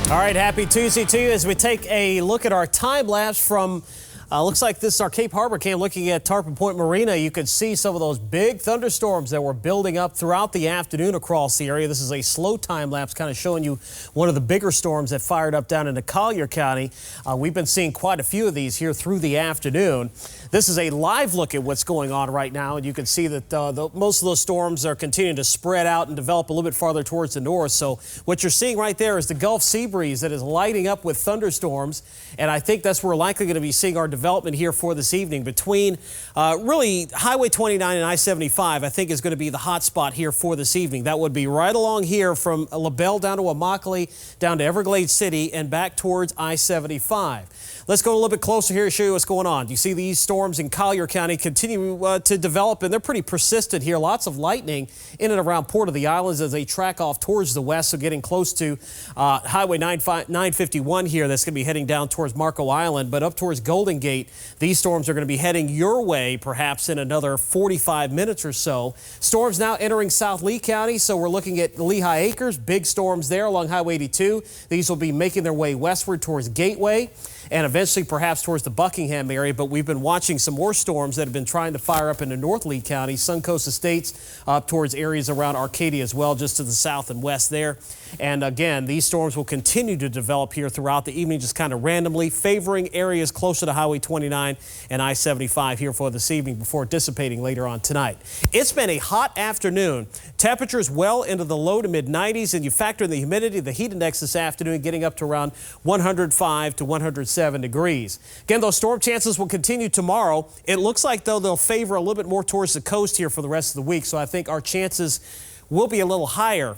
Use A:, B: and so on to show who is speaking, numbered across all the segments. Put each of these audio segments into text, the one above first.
A: All right, happy Tuesday to you as we take a look at our time lapse from, looks like this is our Cape Harbor cam looking at Tarpon Point Marina. You can see some of those big thunderstorms that were building up throughout the afternoon across the area. This is a slow time lapse kind of showing you one of the bigger storms that fired up down into Collier County. We've been seeing quite a few of these here through the afternoon. This is a live look at what's going on right now, and you can see that most of those storms are continuing to spread out and develop a little bit farther towards the north. So what you're seeing right there is the Gulf sea breeze that is lighting up with thunderstorms, and I think that's where we're likely going to be seeing our development here for this evening between really Highway 29 and I-75. I think is going to be the hot spot here for this evening. That would be right along here from LaBelle down to Immokalee, down to Everglades City, and back towards I-75. Let's go a little bit closer here to show you what's going on. You see these storms in Collier County continue to develop, and they're pretty persistent here. Lots of lightning in and around Port of the Islands as they track off towards the west, so getting close to Highway 951 here. That's going to be heading down towards Marco Island, but up towards Golden Gate, these storms are going to be heading your way perhaps in another 45 minutes or so. Storms now entering South Lee County, so we're looking at Lehigh Acres. Big storms there along Highway 82. These will be making their way westward towards Gateway and eventually perhaps towards the Buckingham area. But we've been watching some more storms that have been trying to fire up into North Lee County, Suncoast Estates, up towards areas around Arcadia as well, just to the south and west there. And again, these storms will continue to develop here throughout the evening, just kind of randomly favoring areas closer to Highway 29 and I-75 here for this evening before dissipating later on tonight. It's been a hot afternoon. Temperatures well into the low to mid 90s, and you factor in the humidity, the heat index this afternoon getting up to around 105 to 107 degrees. Again, those storm chances will continue tomorrow. It looks like, though, they'll favor a little bit more towards the coast here for the rest of the week, so I think our chances will be a little higher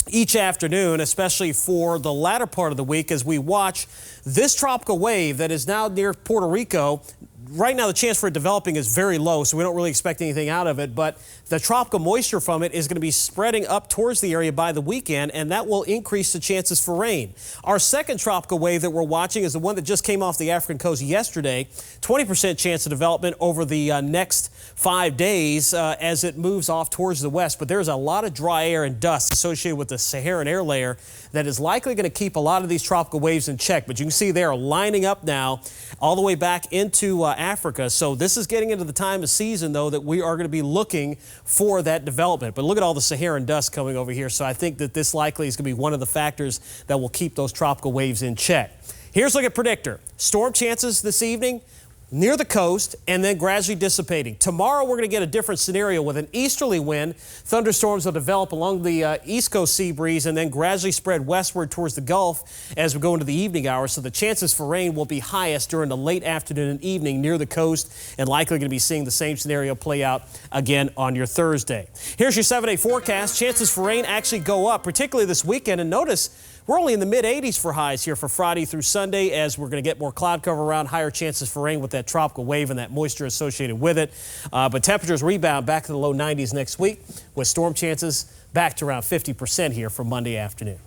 A: each afternoon, especially for the latter part of the week as we watch this tropical wave that is now near Puerto Rico. Right now, the chance for it developing is very low, so we don't really expect anything out of it. But the tropical moisture from it is going to be spreading up towards the area by the weekend, and that will increase the chances for rain. Our second tropical wave that we're watching is the one that just came off the African coast yesterday. 20% chance of development over the next 5 days as it moves off towards the west. But there's a lot of dry air and dust associated with the Saharan air layer that is likely going to keep a lot of these tropical waves in check. But you can see they're lining up now all the way back into Africa. So this is getting into the time of season, though, that we are going to be looking for that development. But look at all the Saharan dust coming over here. So I think that this likely is going to be one of the factors that will keep those tropical waves in check. Here's a look at predictor. Storm chances this evening near the coast and then gradually dissipating. Tomorrow we're going to get a different scenario with an easterly wind. Thunderstorms will develop along the east coast sea breeze and then gradually spread westward towards the Gulf as we go into the evening hours. So the chances for rain will be highest during the late afternoon and evening near the coast, and likely going to be seeing the same scenario play out again on your Thursday. Here's your 7-day forecast. Chances for rain actually go up, particularly this weekend. And notice we're only in the mid-80s for highs here for Friday through Sunday, as we're going to get more cloud cover around, higher chances for rain with that tropical wave and that moisture associated with it. But temperatures rebound back to the low 90s next week with storm chances back to around 50% here for Monday afternoon.